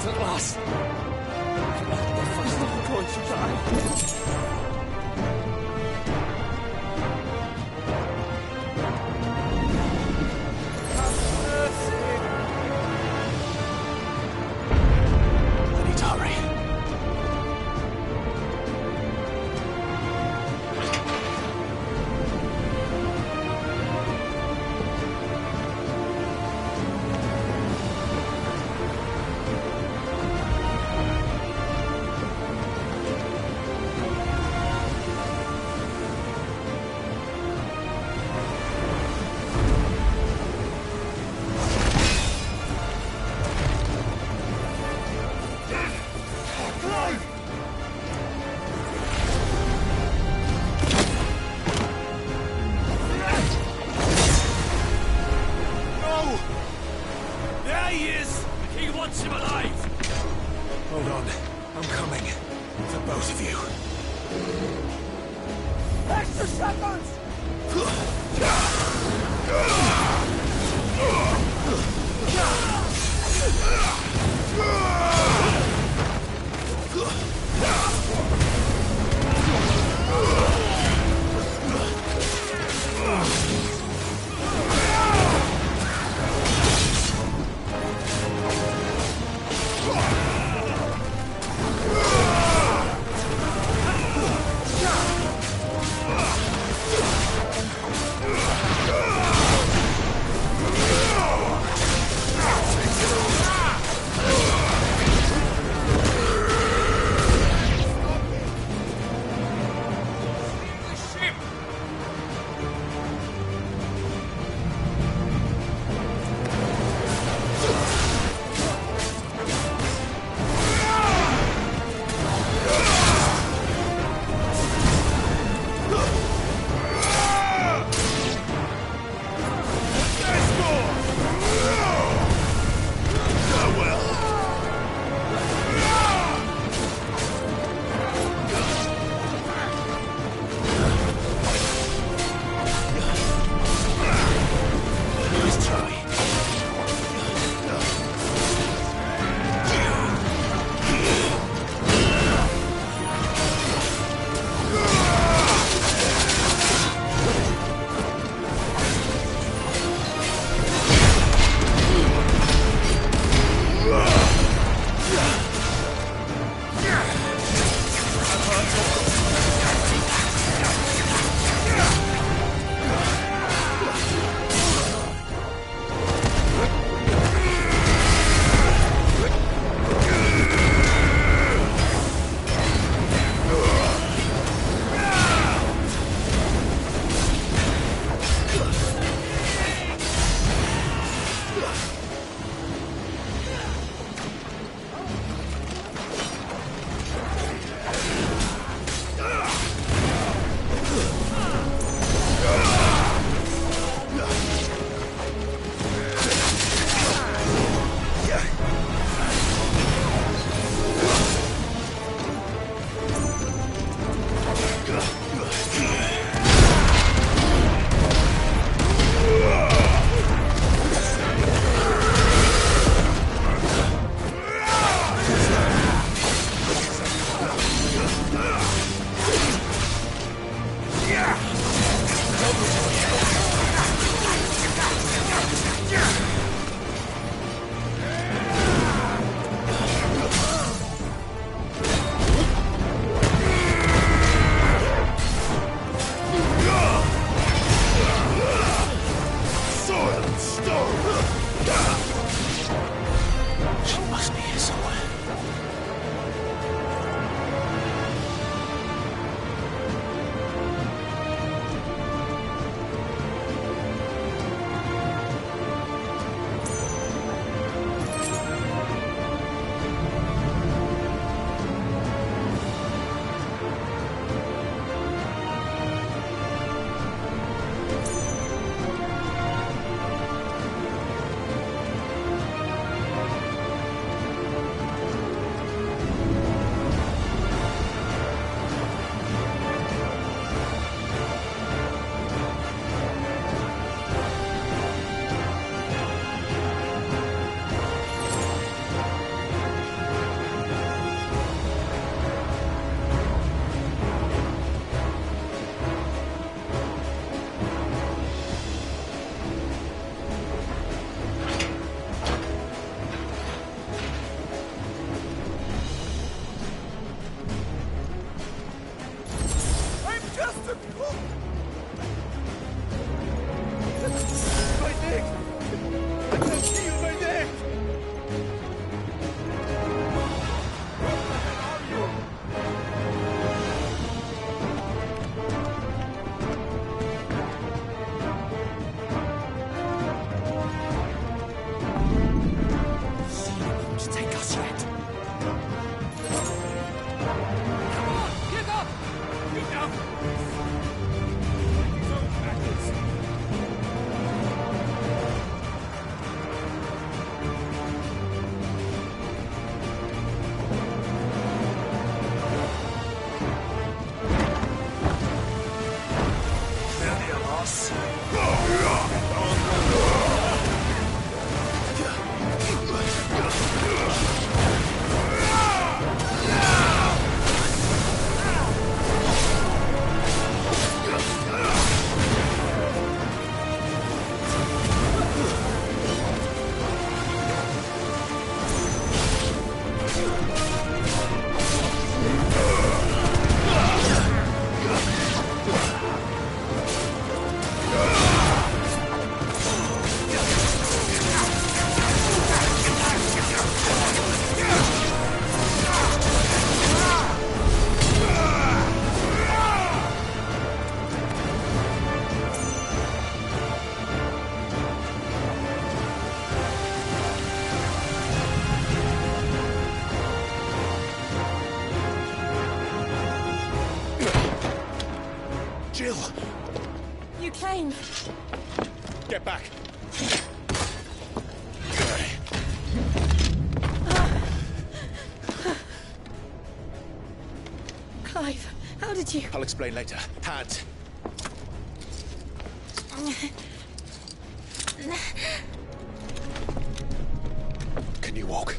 At last. If I'm not going to die. this. Jill! You came. Get back! Clive, how did you... I'll explain later. Hands. Can you walk?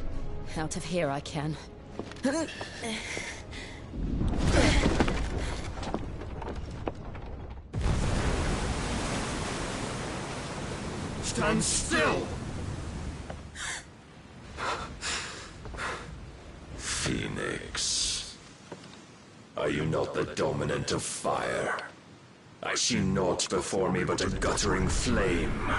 Out of here I can. Stand still! Phoenix. Are you not the dominant of fire? I see naught before me but a guttering flame.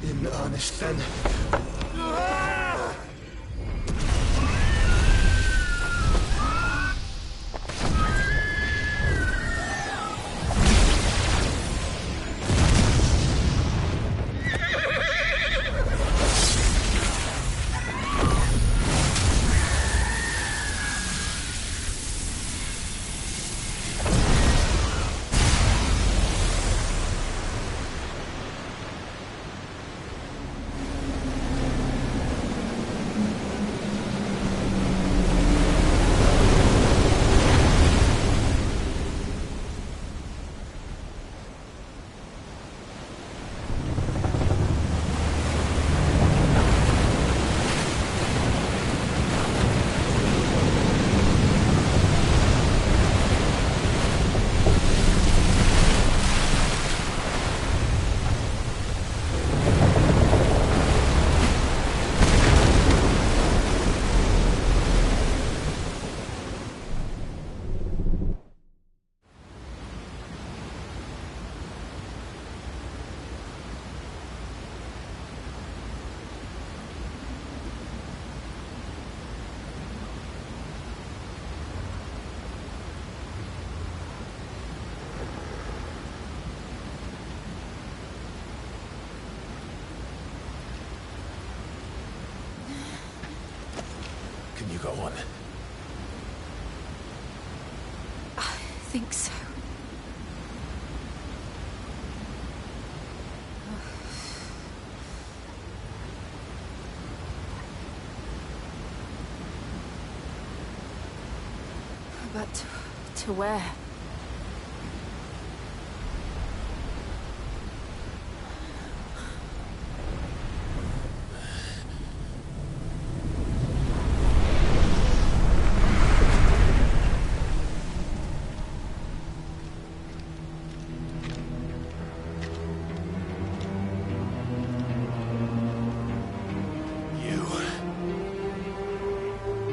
In earnest, then. Can you go on? I think so. But to where?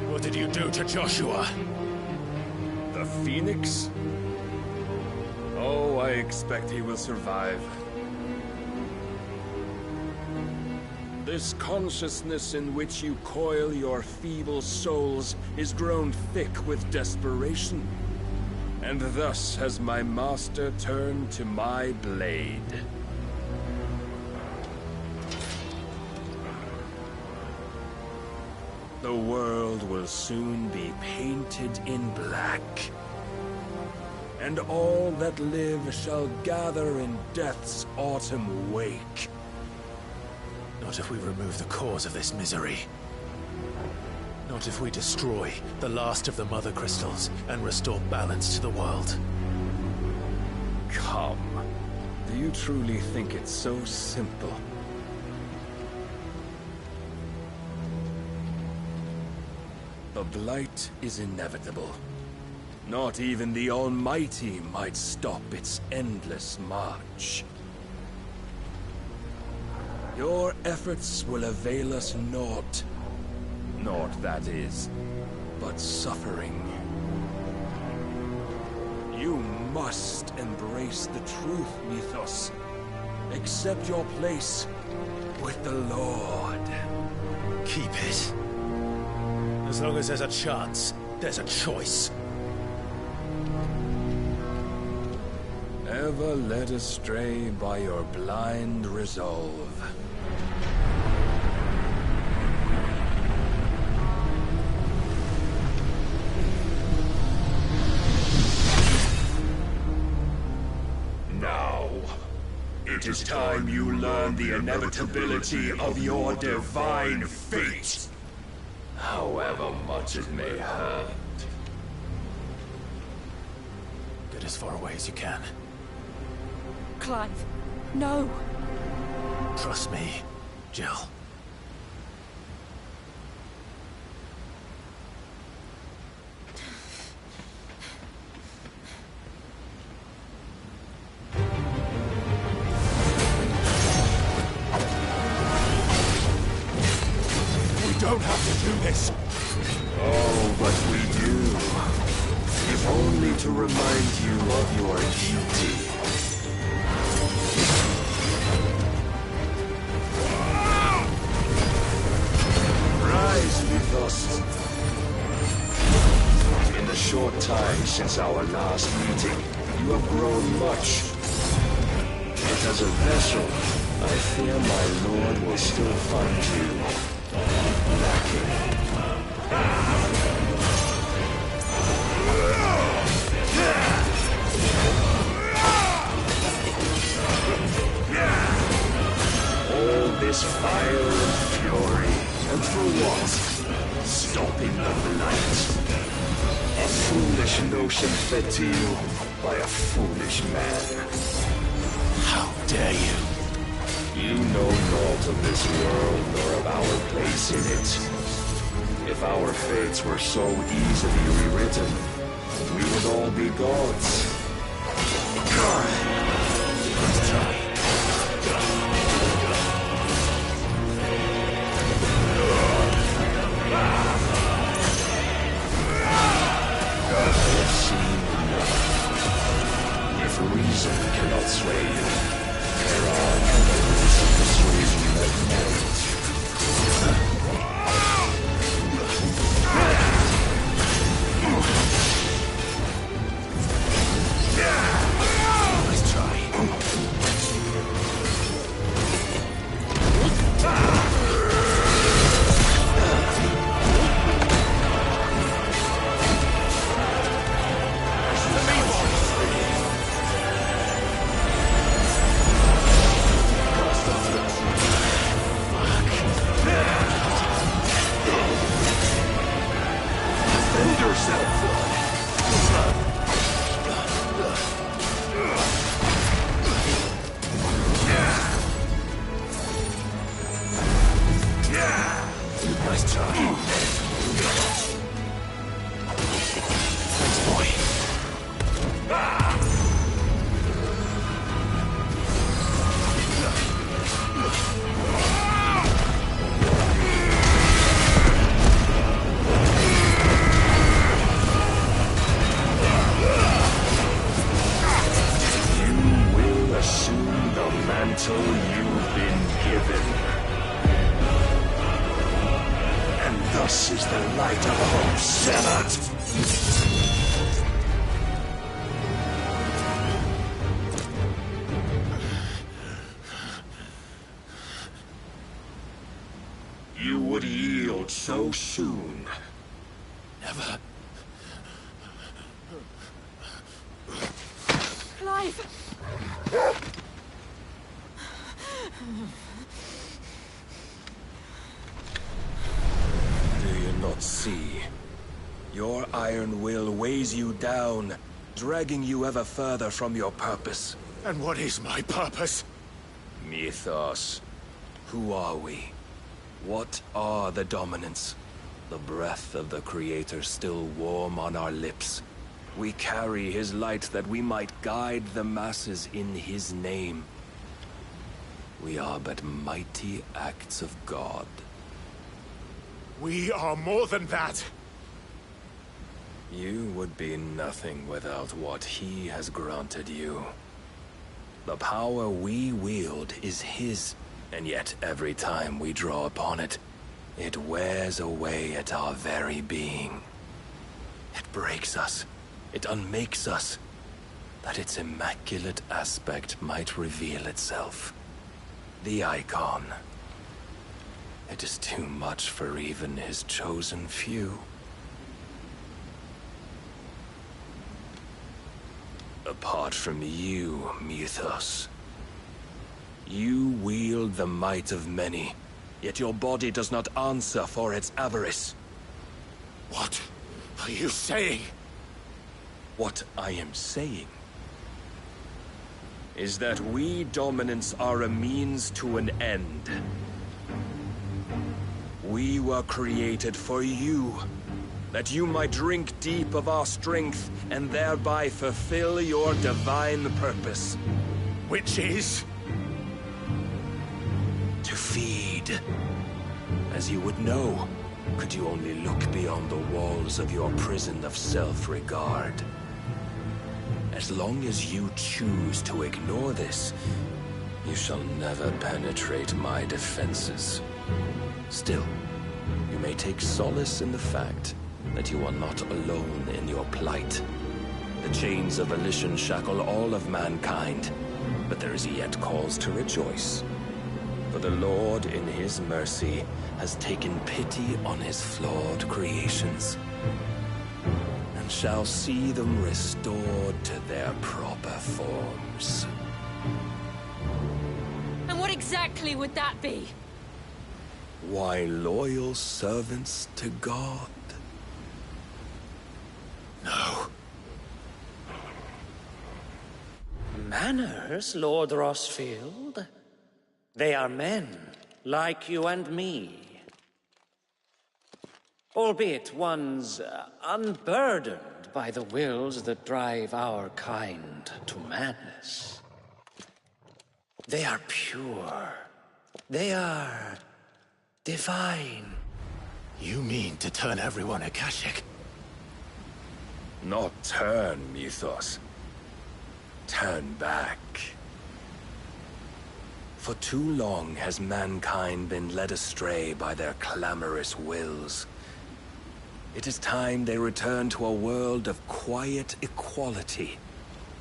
What did you do to Joshua? The Phoenix? Oh, I expect he will survive. This consciousness in which you coil your feeble souls is grown thick with desperation. And thus has my master turned to my blade. The world will soon be painted in black. And all that live shall gather in death's autumn wake. Not if we remove the cause of this misery. Not if we destroy the last of the Mother Crystals and restore balance to the world. Come. Do you truly think it's so simple? The Blight is inevitable. Not even the Almighty might stop its endless march. Your efforts will avail us naught. Naught, that is, but suffering. You must embrace the truth, Mythos. Accept your place with the Lord. Keep it. As long as there's a chance, there's a choice. Ever led astray by your blind resolve. Now, it is time you learn the inevitability of your divine fate. However much it may hurt. Get as far away as you can. Clive, no! Trust me, Jill. We don't have to do this. Oh, but we do. If only to remind you of your duty. Rise, Mythos. In the short time since our last meeting, you have grown much. But as a vessel, I fear my lord will still find you lacking. All this fire and fury, and for what? Stopping the Blight. A foolish notion fed to you by a foolish man. How dare you? You know naught of this world nor of our place in it. If our fates were so easily rewritten, we would all be gods. Let's try. I have seen enough. If reason cannot sway you, there are methods of persuasion that might. Let's try. Nice try. Thanks, boy. You will assume the mantle you've been given. Thus is the light of hope severed. would yield so soon. Never. Clive! Do you not see? Your iron will weighs you down, dragging you ever further from your purpose. And what is my purpose? Mythos. Who are we? What are the dominants? The breath of the Creator still warm on our lips. We carry his light that we might guide the masses in his name. We are but mighty acts of God. We are more than that. You would be nothing without what he has granted you. The power we wield is his, and yet every time we draw upon it, it wears away at our very being. It breaks us. It unmakes us, that its immaculate aspect might reveal itself. The icon. It is too much for even his chosen few. Apart from you, Mythos. You wield the might of many, yet your body does not answer for its avarice. What are you saying? What I am saying is that we dominants are a means to an end. We were created for you, that you might drink deep of our strength and thereby fulfill your divine purpose. Which is? To feed. As you would know, could you only look beyond the walls of your prison of self-regard. As long as you choose to ignore this, you shall never penetrate my defenses. Still, you may take solace in the fact that you are not alone in your plight. The chains of volition shackle all of mankind, but there is yet cause to rejoice. For the Lord, in his mercy, has taken pity on his flawed creations, and shall see them restored to their proper forms. And what exactly would that be? Why, loyal servants to God. No. Manners, Lord Rossfield? They are men, like you and me. Albeit ones unburdened by the wills that drive our kind to madness. They are pure. They are divine. You mean to turn everyone Akashic? Not turn, Mythos. Turn back. For too long has mankind been led astray by their clamorous wills. It is time they return to a world of quiet equality,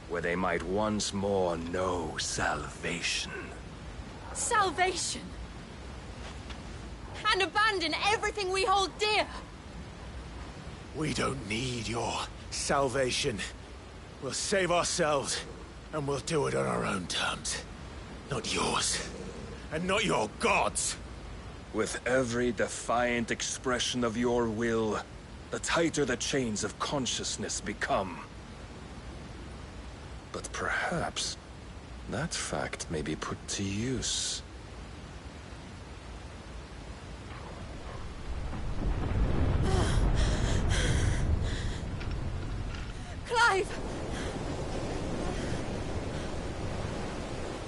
where they might once more know salvation. Salvation! And abandon everything we hold dear! We don't need your salvation. We'll save ourselves, and we'll do it on our own terms. Not yours. And not your gods! With every defiant expression of your will, the tighter the chains of consciousness become. But perhaps that fact may be put to use. Clive!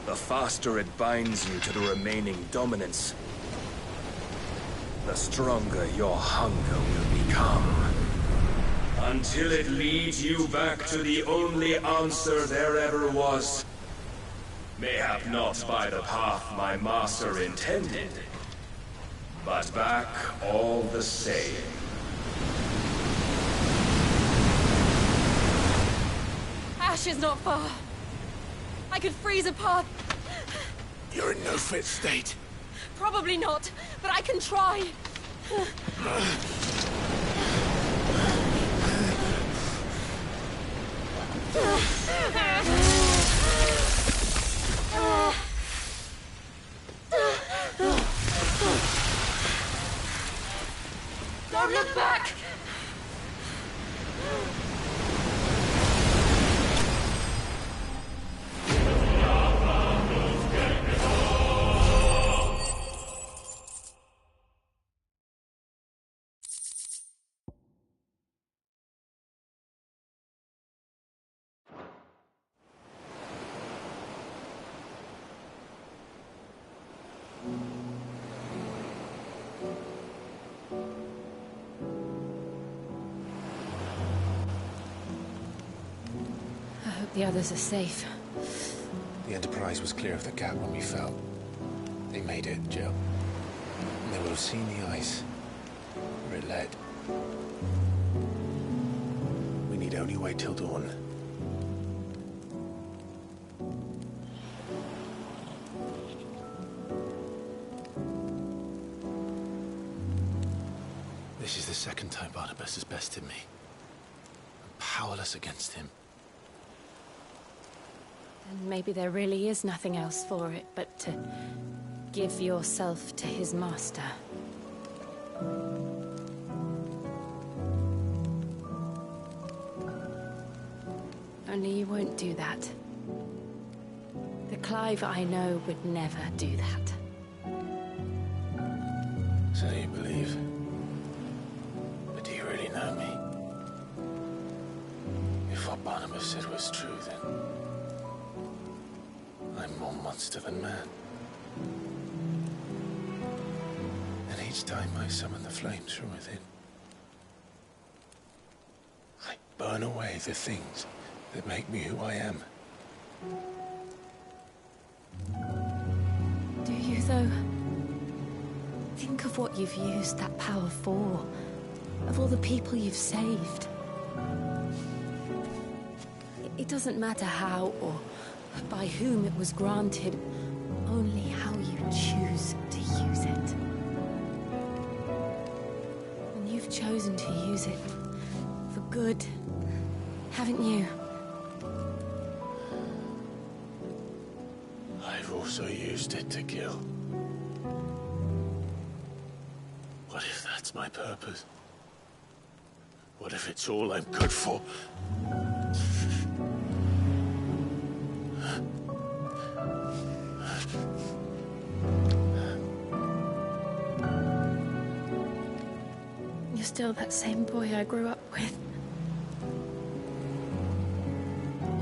The faster it binds you to the remaining dominance, the stronger your hunger will become. Until it leads you back to the only answer there ever was. Mayhap not by the path my master intended, but back all the same. Ash is not far. I could freeze a path. You're in no fit state. Probably not, but I can try. Don't look back! The others are safe. The Enterprise was clear of the gap when we fell. They made it, Jill. And they would have seen the ice where it led. We need only wait till dawn. This is the second time Barnabas has bested me. I'm powerless against him. And maybe there really is nothing else for it but to give yourself to his master. Only you won't do that. The Clive I know would never do that. So you believe? But do you really know me? If what Barnabas said was true, then I'm more monster than man. And each time I summon the flames from within, I burn away the things that make me who I am. Do you, though? Think of what you've used that power for. Of all the people you've saved. It doesn't matter how or by whom it was granted, only how you choose to use it. And you've chosen to use it for good, haven't you? I've also used it to kill. What if that's my purpose? What if it's all I'm good for? You're still that same boy I grew up with.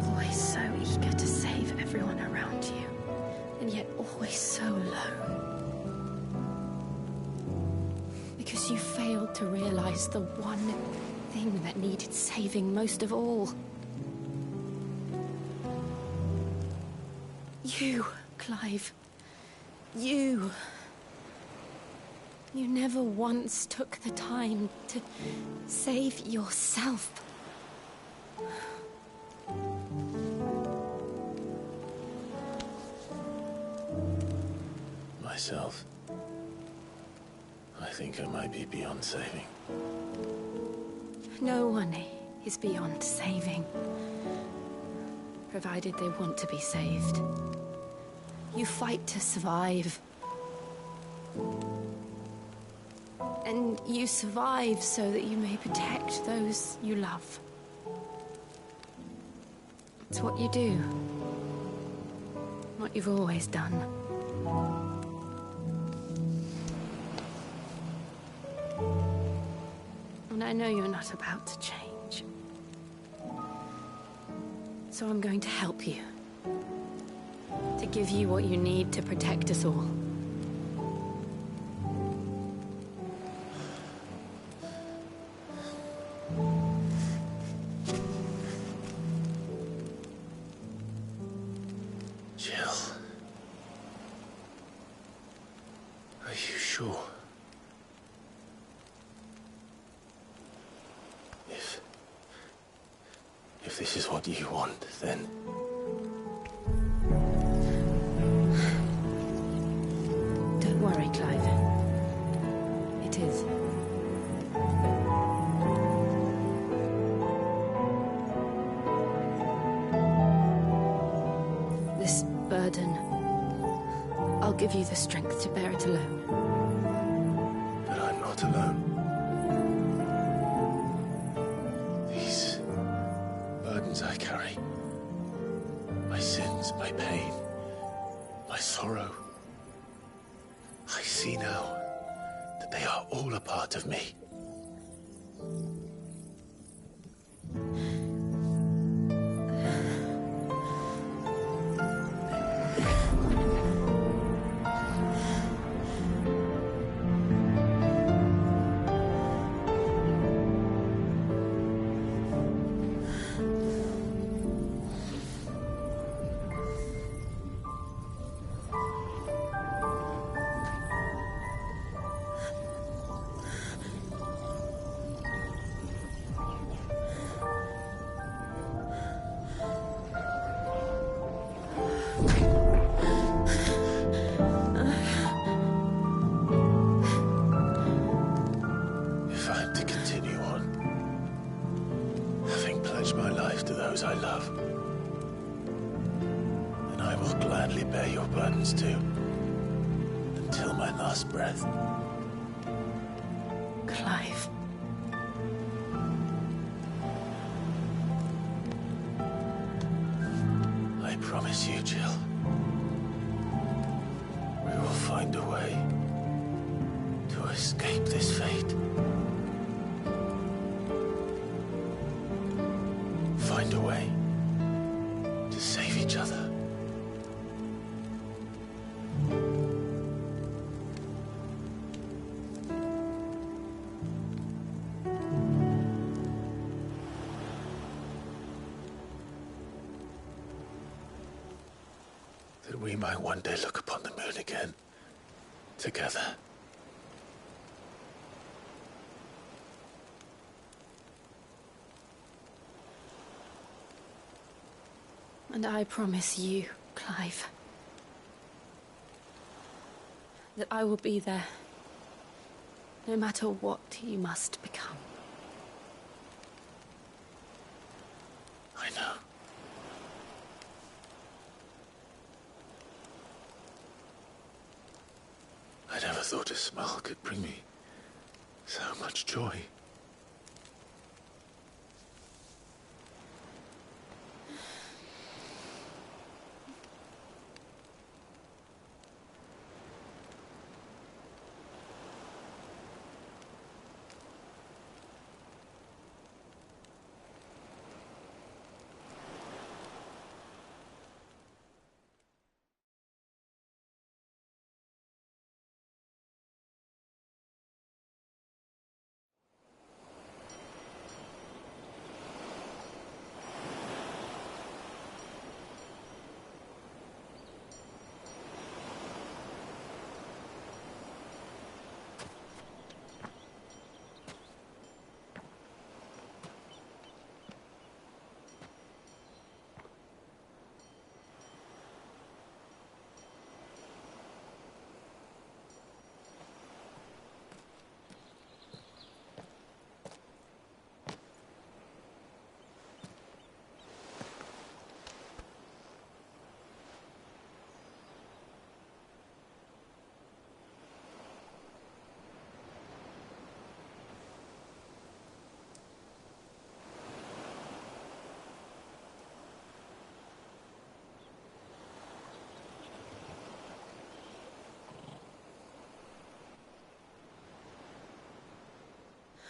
Always so eager to save everyone around you, and yet always so alone. Because you failed to realize the one thing that needed saving most of all. You, Clive. You. You never once took the time to save yourself. Myself? I think I might be beyond saving. No one is beyond saving, provided they want to be saved. You fight to survive. And you survive so that you may protect those you love. It's what you do. What you've always done. And I know you're not about to change. So I'm going to help you. To give you what you need to protect us all. Jill. Are you sure? If this is what you want, then... Don't worry, Clive. It is. I'll give you the strength to bear it alone. But I'm not alone. These burdens I carry, my sins, my pain, my sorrow, I see now that they are all a part of me. If I'm to continue on, having pledged my life to those I love, then I will gladly bear your burdens too, until my last breath. Clive. I promise you, Jill, we will find a way to escape this fate. Find a way to save each other. That we might one day look upon the moon again, together. And I promise you, Clive, that I will be there, no matter what you must become. I know. I never thought a smile could bring me so much joy.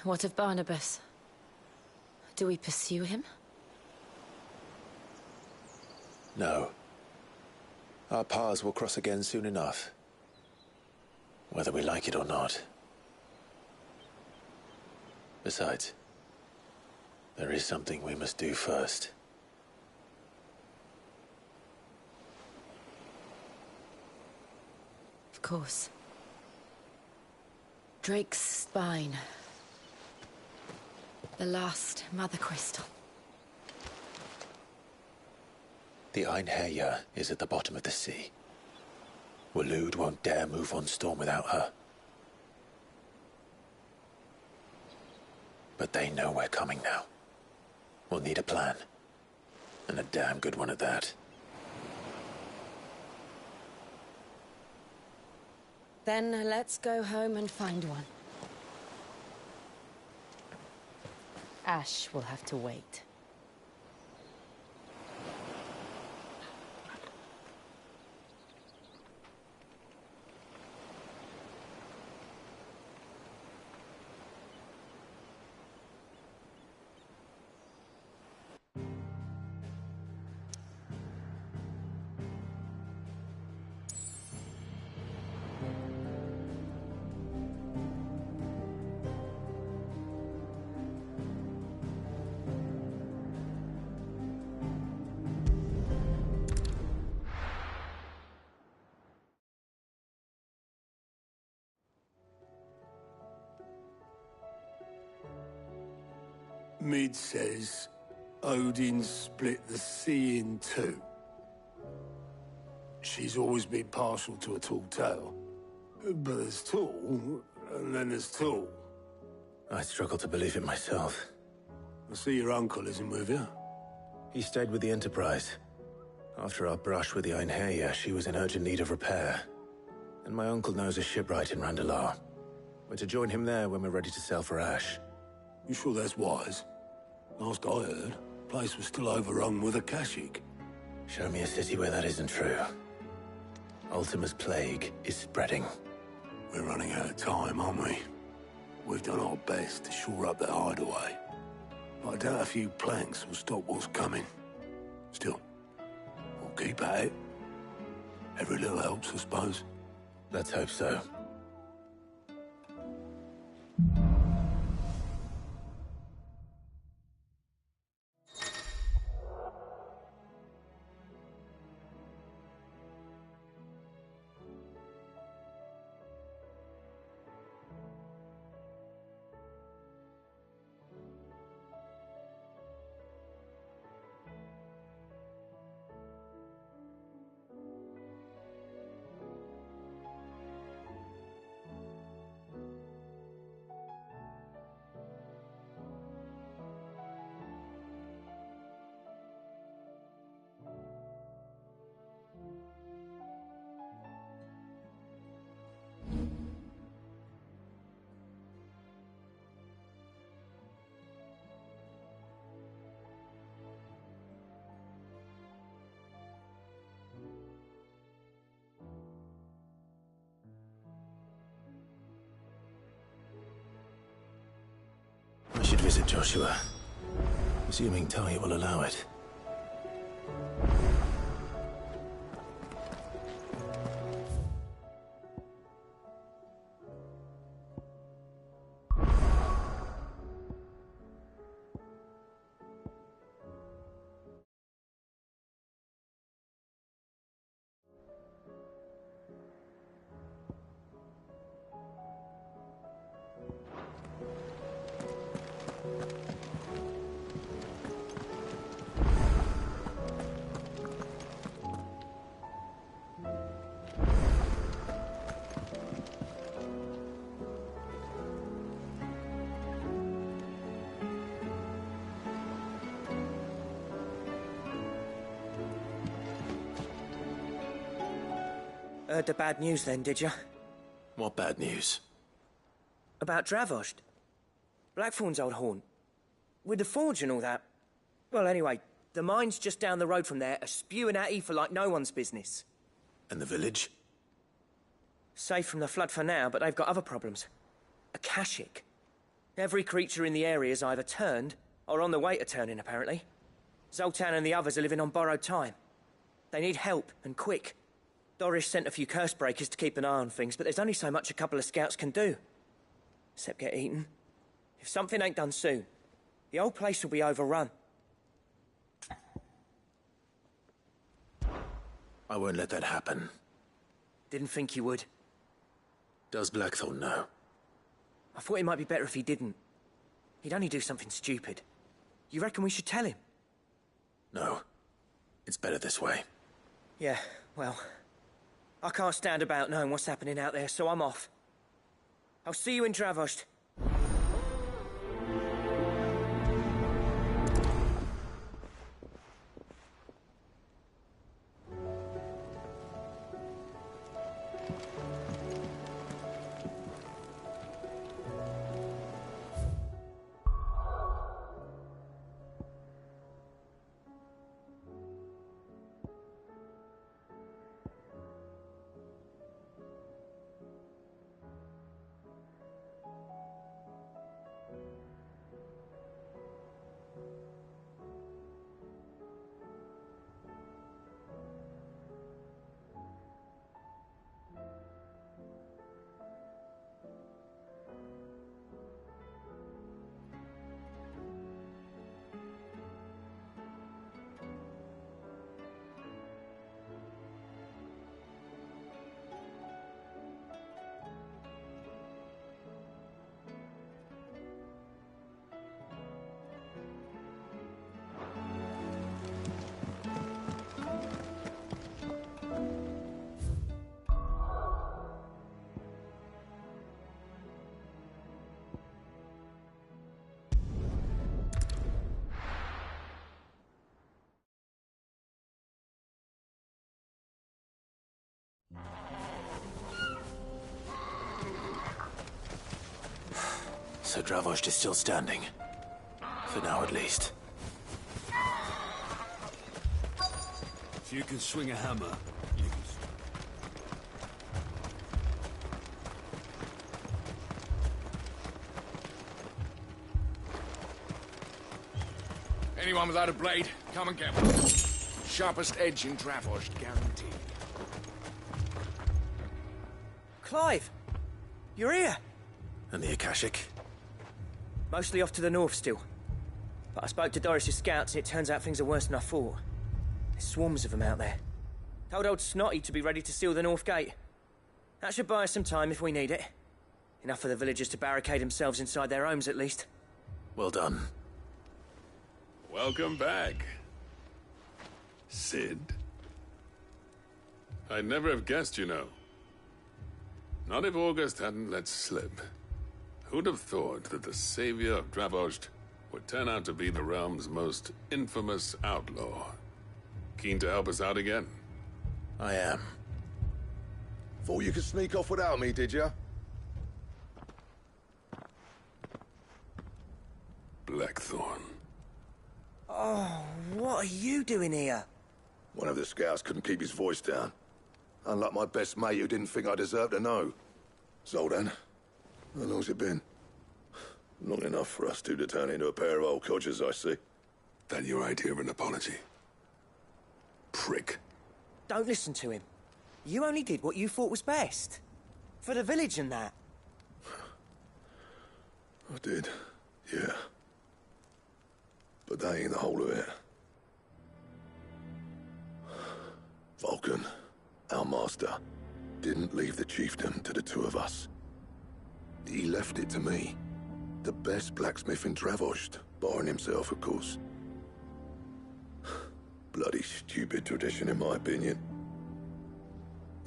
What of Barnabas? Do we pursue him? No. Our paths will cross again soon enough. Whether we like it or not. Besides, there is something we must do first. Of course. Drake's spine. The last Mother Crystal. The Einherjar is at the bottom of the sea. Waloed won't dare move on Storm without her. But they know we're coming now. We'll need a plan. And a damn good one at that. Then let's go home and find one. Ash will have to wait. Mid says Odin split the sea in two. She's always been partial to a tall tale. But there's tall, and then there's tall. I struggle to believe it myself. I see your uncle isn't with you. He stayed with the Enterprise. After our brush with the Einherja, she was in urgent need of repair. And my uncle knows a shipwright in Randalar. We're to join him there when we're ready to sail for Ash. You sure that's wise? Last I heard, the place was still overrun with Akashic. Show me a city where that isn't true. Ultima's plague is spreading. We're running out of time, aren't we? We've done our best to shore up that hideaway. But I doubt a few planks will stop what's coming. Still, we'll keep at it. Every little helps, I suppose. Let's hope so. I should visit Joshua, assuming Talia will allow it. Heard the bad news then, did you? What bad news? About Dravost. Blackthorn's old haunt. With the forge and all that. Well, anyway, the mines just down the road from there are spewing out ether like no one's business. And the village? Safe from the flood for now, but they've got other problems. Akashic. Every creature in the area is either turned, or on the way to turning, apparently. Zoltan and the others are living on borrowed time. They need help, and quick. Doris sent a few curse breakers to keep an eye on things, but there's only so much a couple of scouts can do. Except get eaten. If something ain't done soon, the old place will be overrun. I won't let that happen. Didn't think you would. Does Blackthorn know? I thought it might be better if he didn't. He'd only do something stupid. You reckon we should tell him? No. It's better this way. Yeah, well, I can't stand about knowing what's happening out there, so I'm off. I'll see you in Dravost. So Dravost is still standing. For now, at least. If you can swing a hammer, you can... Anyone without a blade, come and get one. Sharpest edge in Dravost, guaranteed. Clive! You're here! And the Akashic? Mostly off to the north still. But I spoke to Doris's scouts and it turns out things are worse than I thought. There's swarms of them out there. Told old Snotty to be ready to seal the north gate. That should buy us some time if we need it. Enough for the villagers to barricade themselves inside their homes at least. Well done. Welcome back, Sid. I'd never have guessed, you know. Not if August hadn't let slip. Who'd have thought that the savior of Dravost would turn out to be the realm's most infamous outlaw? Keen to help us out again? I am. Thought you could sneak off without me, did you? Blackthorn. Oh, what are you doing here? One of the scouts couldn't keep his voice down. Unlike my best mate who didn't think I deserved to know. Zoltan, how long's it been? Long enough for us two to turn into a pair of old codgers, I see. That your idea of an apology? Prick. Don't listen to him. You only did what you thought was best. For the village and that. I did, yeah. But that ain't the whole of it. Vulcan, our master, didn't leave the chiefdom to the two of us. He left it to me. The best blacksmith in Dravost, barring himself, of course. Bloody stupid tradition, in my opinion.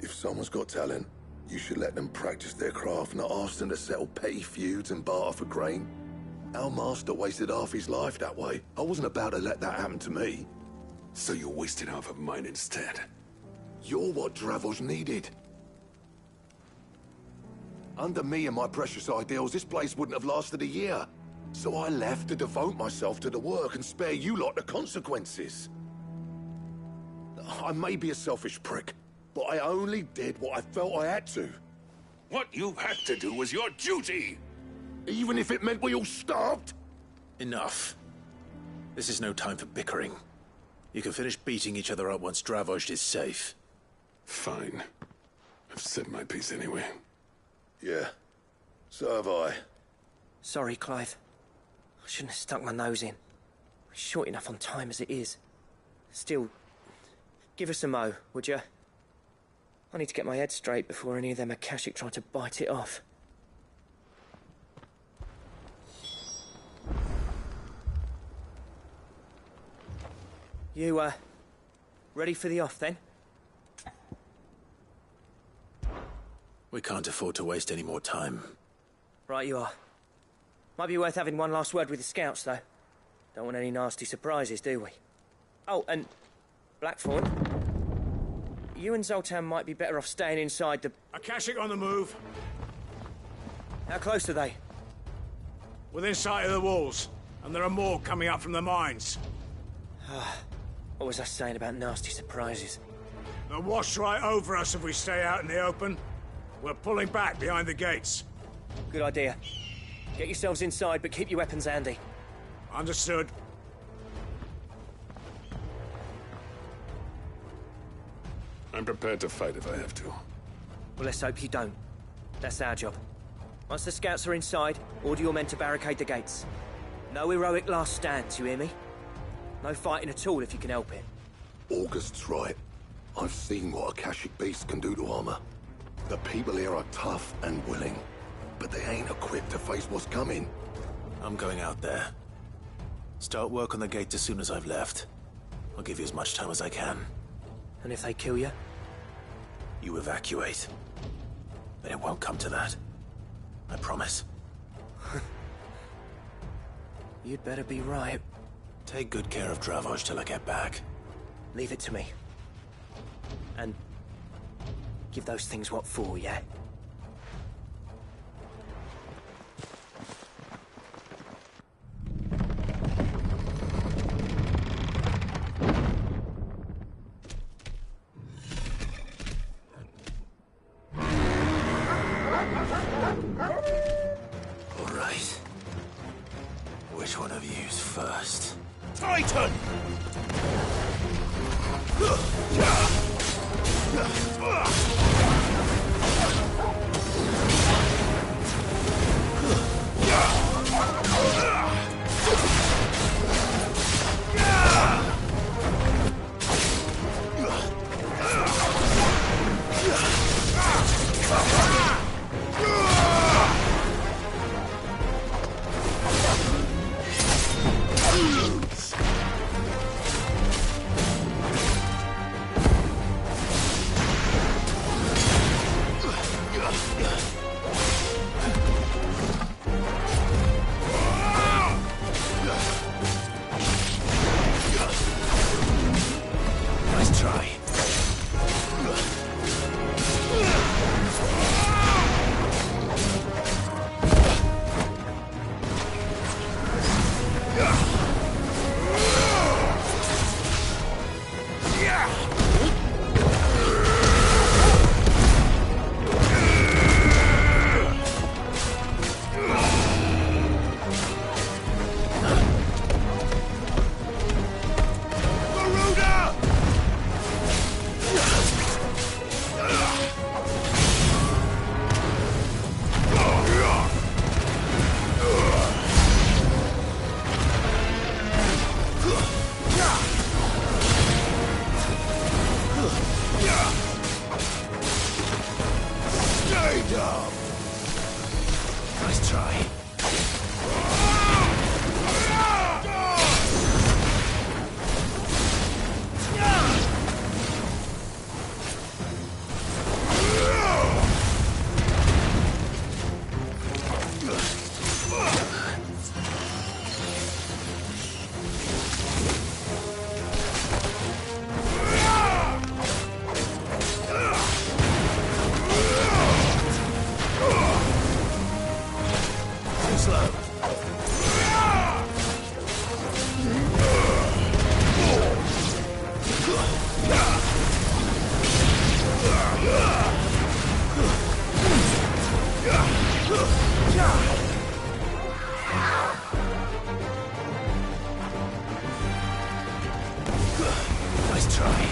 If someone's got talent, you should let them practice their craft, not ask them to settle petty feuds and barter for grain. Our master wasted half his life that way. I wasn't about to let that happen to me. So you wasted half of mine instead. You're what Dravost needed. Under me and my precious ideals, this place wouldn't have lasted a year. So I left to devote myself to the work and spare you lot the consequences. I may be a selfish prick, but I only did what I felt I had to. What you had to do was your duty! Even if it meant we all starved? Enough. This is no time for bickering. You can finish beating each other up once Dravost is safe. Fine. I've said my piece anyway. Yeah, so have I. Sorry, Clive. I shouldn't have stuck my nose in. We're short enough on time as it is. Still, give us a mo, would you? I need to get my head straight before any of them Akashic try to bite it off. You, ready for the off, then? We can't afford to waste any more time. Right you are. Might be worth having one last word with the scouts, though. Don't want any nasty surprises, do we? Oh, and Blackthorn, you and Zoltan might be better off staying inside the... Akashic on the move. How close are they? Within sight of the walls. And there are more coming up from the mines. What was I saying about nasty surprises? They'll wash right over us if we stay out in the open. We're pulling back behind the gates. Good idea. Get yourselves inside, but keep your weapons handy. Understood. I'm prepared to fight if I have to. Well, let's hope you don't. That's our job. Once the scouts are inside, order your men to barricade the gates. No heroic last stands, you hear me? No fighting at all if you can help it. August's right. I've seen what Akashic beasts can do to armor. The people here are tough and willing, but they ain't equipped to face what's coming. I'm going out there. Start work on the gate as soon as I've left. I'll give you as much time as I can. And if they kill you? You evacuate. But it won't come to that. I promise. You'd better be right. Take good care of Dravost till I get back. Leave it to me. And give those things what for, yeah? All right. Which one of you's first? Titan! Nice try. Nice try. Too slow. Nice try.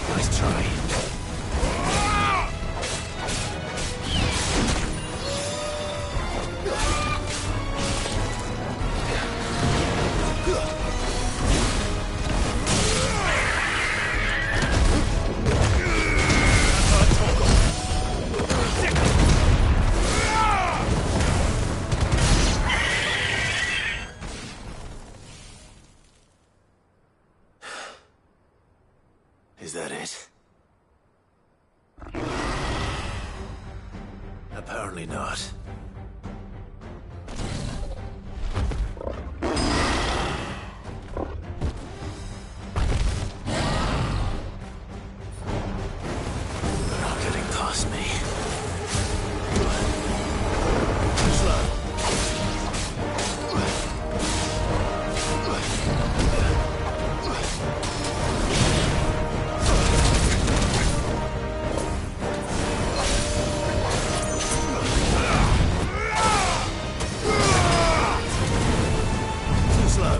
Nice try. Is that it? Apparently not. They're not getting past me. Too slow. Too slow.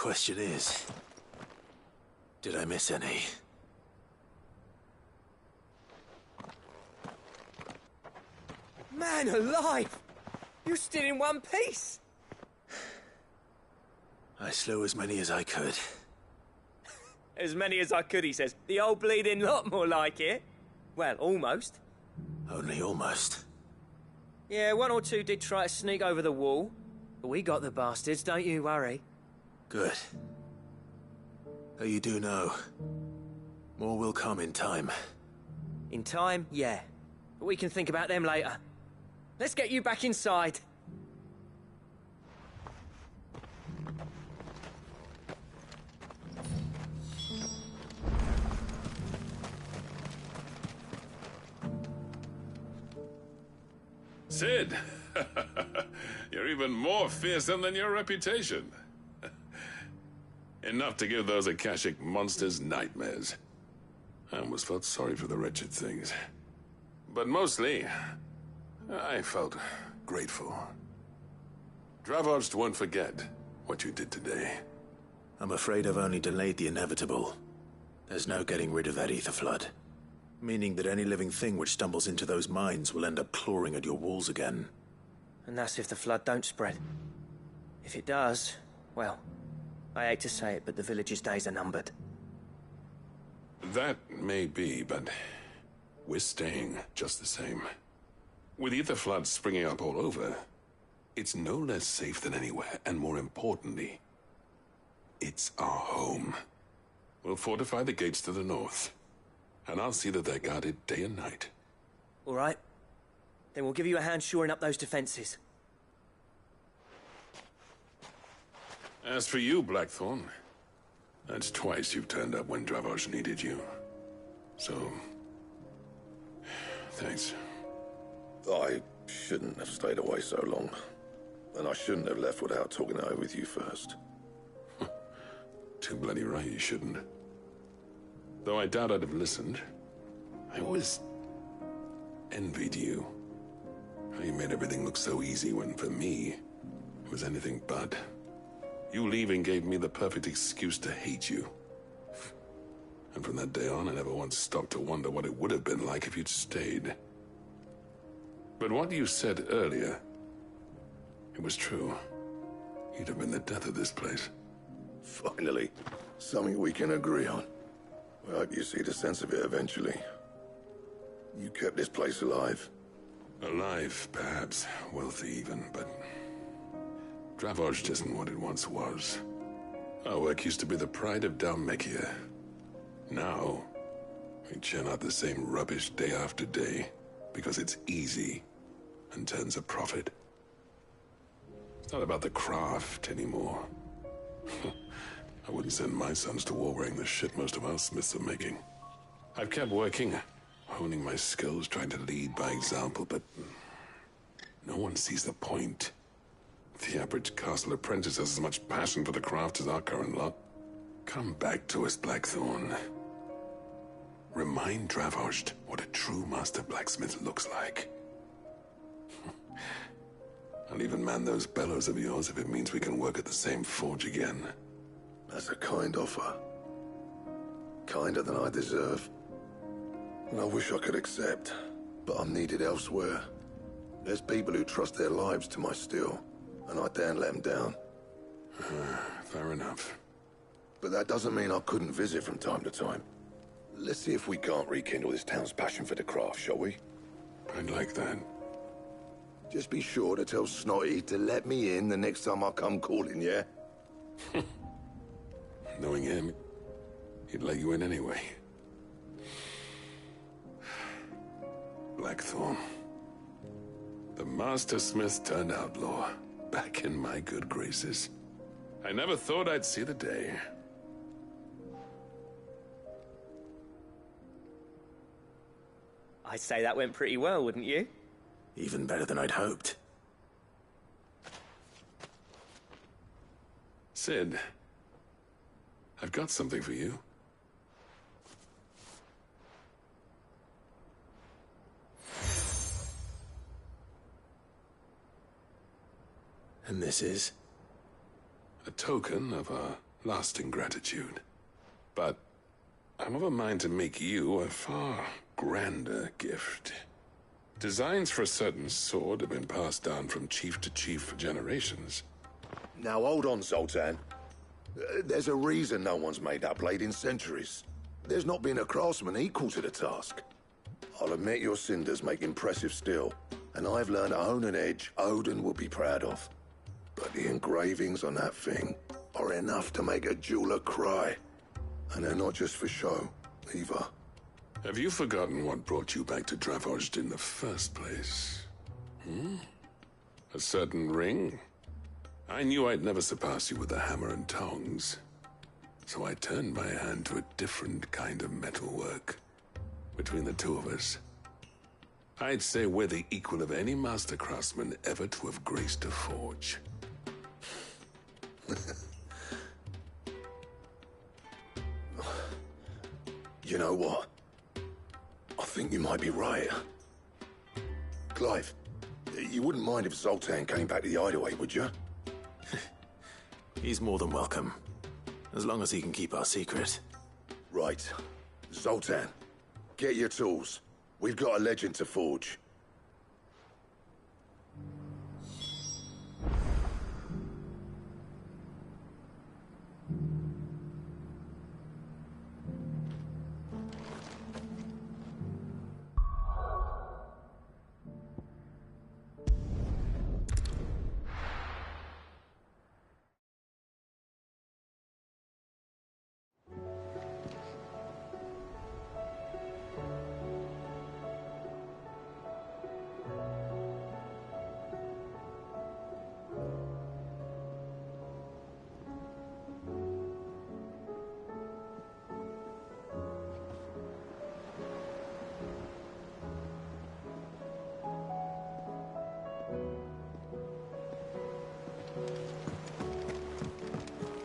question is, did I miss any? Man alive! You're still in one piece! I slew as many as I could. As many as I could, he says. The old bleeding lot, more like it. Well, almost. Only almost. Yeah, one or two did try to sneak over the wall. But we got the bastards, don't you worry. Good. Though you do know, more will come in time. In time, yeah. But we can think about them later. Let's get you back inside. Sid! You're even more fearsome than your reputation. Enough to give those Akashic monsters nightmares. I almost felt sorry for the wretched things. But mostly, I felt grateful. Dravoged won't forget what you did today. I'm afraid I've only delayed the inevitable. There's no getting rid of that ether flood. Meaning that any living thing which stumbles into those mines will end up clawing at your walls again. And that's if the flood don't spread. If it does, well, I hate to say it, but the village's days are numbered. That may be, but we're staying just the same. With ether floods springing up all over, it's no less safe than anywhere, and more importantly, it's our home. We'll fortify the gates to the north, and I'll see that they're guarded day and night. All right. Then we'll give you a hand shoring up those defenses. As for you, Blackthorn, that's twice you've turned up when Dravos needed you. So, thanks. I shouldn't have stayed away so long. And I shouldn't have left without talking it over with you first. Too bloody right you shouldn't. Though I doubt I'd have listened. I always envied you. How you made everything look so easy when, for me, it was anything but. You leaving gave me the perfect excuse to hate you. And from that day on, I never once stopped to wonder what it would have been like if you'd stayed. But what you said earlier, it was true. You'd have been the death of this place. Finally, something we can agree on. I hope you see the sense of it eventually. You kept this place alive. Alive, perhaps. Wealthy even, but Dravoged isn't what it once was. Our work used to be the pride of Dalmekia. Now, we churn out the same rubbish day after day because it's easy and turns a profit. It's not about the craft anymore. I wouldn't send my sons to war wearing the shit most of our smiths are making. I've kept working, honing my skills, trying to lead by example, but no one sees the point. The average castle apprentice has as much passion for the craft as our current lot. Come back to us, Blackthorn. Remind Dravoged what a true master blacksmith looks like. I'll even man those bellows of yours if it means we can work at the same forge again. That's a kind offer. Kinder than I deserve. And I wish I could accept, but I'm needed elsewhere. There's people who trust their lives to my steel, and I daren't let them down. Fair enough. But that doesn't mean I couldn't visit from time to time. Let's see if we can't rekindle this town's passion for the craft, shall we? I'd like that. Just be sure to tell Snotty to let me in the next time I come calling, yeah? Knowing him, he'd let you in anyway. Blackthorn. The Master Smith turned outlaw, back in my good graces. I never thought I'd see the day. I'd say that went pretty well, wouldn't you? Even better than I'd hoped. Sid, I've got something for you. And this is? A token of our lasting gratitude. But I'm of a mind to make you a far grander gift. Designs for a certain sword have been passed down from chief to chief for generations. Now hold on, Zoltan. There's a reason no one's made that blade in centuries. There's not been a craftsman equal to the task. I'll admit your cinders make impressive steel, and I've learned to own an edge Odin will be proud of. But the engravings on that thing are enough to make a jeweler cry. And they're not just for show, either. Have you forgotten what brought you back to Dravost in the first place? A certain ring? I knew I'd never surpass you with the hammer and tongs. So I turned my hand to a different kind of metalwork. Between the two of us, I'd say we're the equal of any master craftsman ever to have graced a forge. You know what? I think you might be right. Clive, you wouldn't mind if Zoltan came back to the Hideaway, would you? He's more than welcome. As long as he can keep our secret. Right. Zoltan, get your tools. We've got a legend to forge.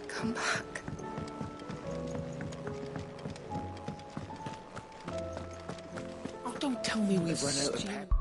Come back. Oh, don't tell me we've run out of pep.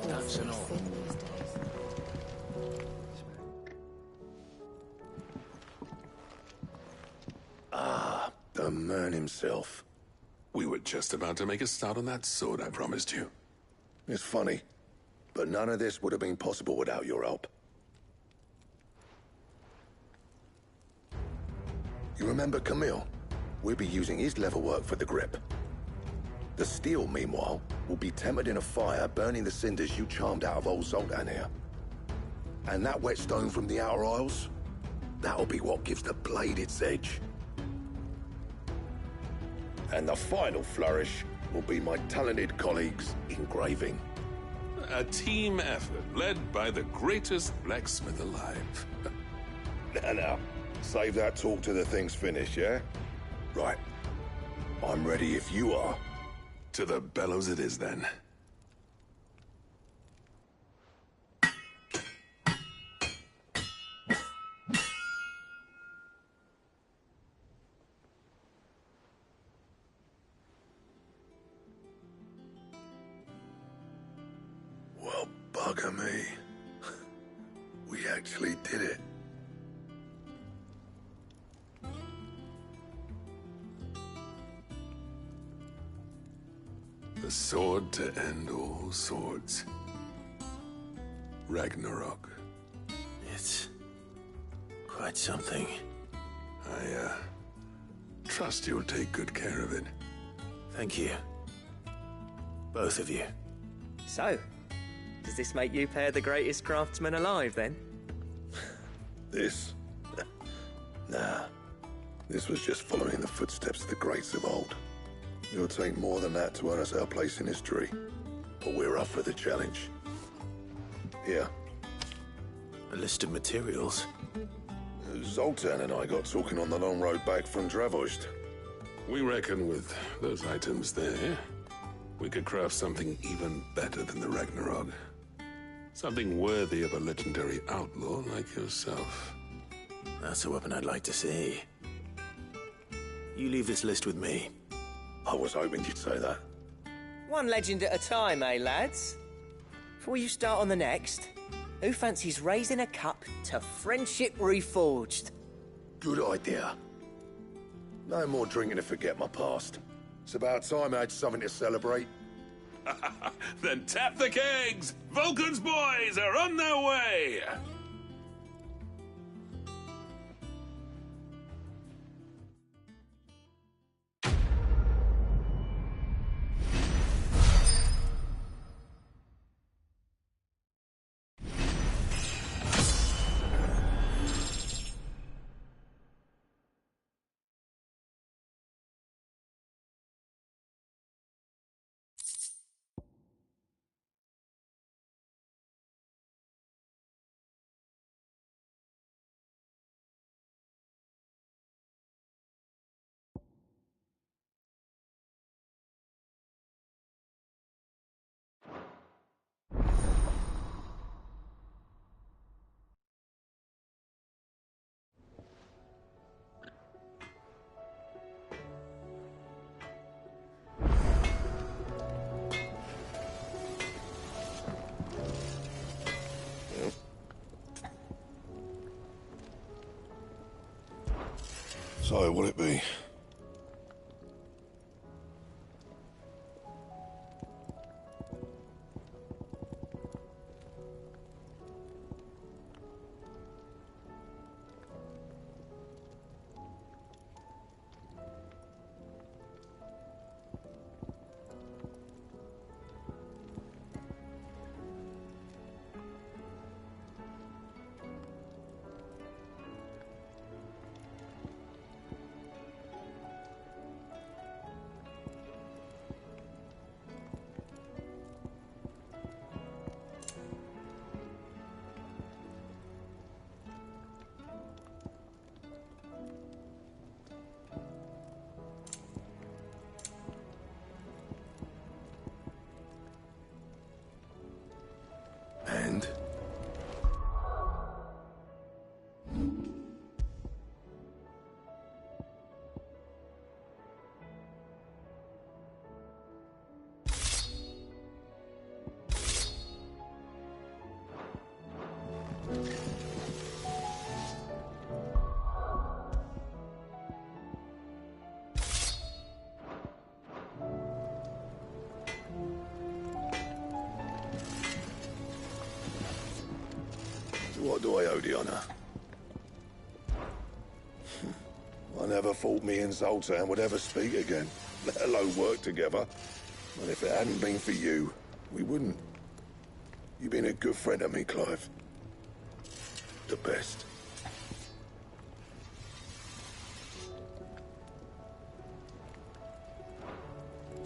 That's an all. Ah, the man himself. We were just about to make a start on that sword I promised you. It's funny, but none of this would have been possible without your help. You remember Camille? We'll be using his leatherwork for the grip. The steel, meanwhile, will be tempered in a fire, burning the cinders you charmed out of old Zoltan here. And that whetstone from the Outer Isles? That'll be what gives the blade its edge. And the final flourish will be my talented colleagues' engraving. a team effort led by the greatest blacksmith alive. Now, save that talk till the thing's finished, yeah? Right. I'm ready if you are. To the bellows it is, then. Well, bugger me. We actually did it. The sword to end all swords. Ragnarok. It's quite something. I trust you'll take good care of it. Thank you. Both of you. So, does this make you pair the greatest craftsmen alive, then? This? Nah. This was just following the footsteps of the greats of old. It'll take more than that to earn us our place in history. But we're up for the challenge. Here. A list of materials. Zoltan and I got talking on the long road back from Dravost. We reckon with those items there, we could craft something even better than the Ragnarok. Something worthy of a legendary outlaw like yourself. That's a weapon I'd like to see. You leave this list with me. I was hoping you'd say that. One legend at a time, eh, lads? Before you start on the next, who fancies raising a cup to friendship reforged? Good idea. No more drinking to forget my past. It's about time I had something to celebrate. Then tap the kegs! Vulcan's boys are on their way! So, will it be? And? What do I owe the honor? I never thought me and Zoltan would ever speak again, let alone work together. And if it hadn't been for you, we wouldn't. You've been a good friend to me, Clive. The best.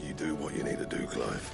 You do what you need to do, Clive.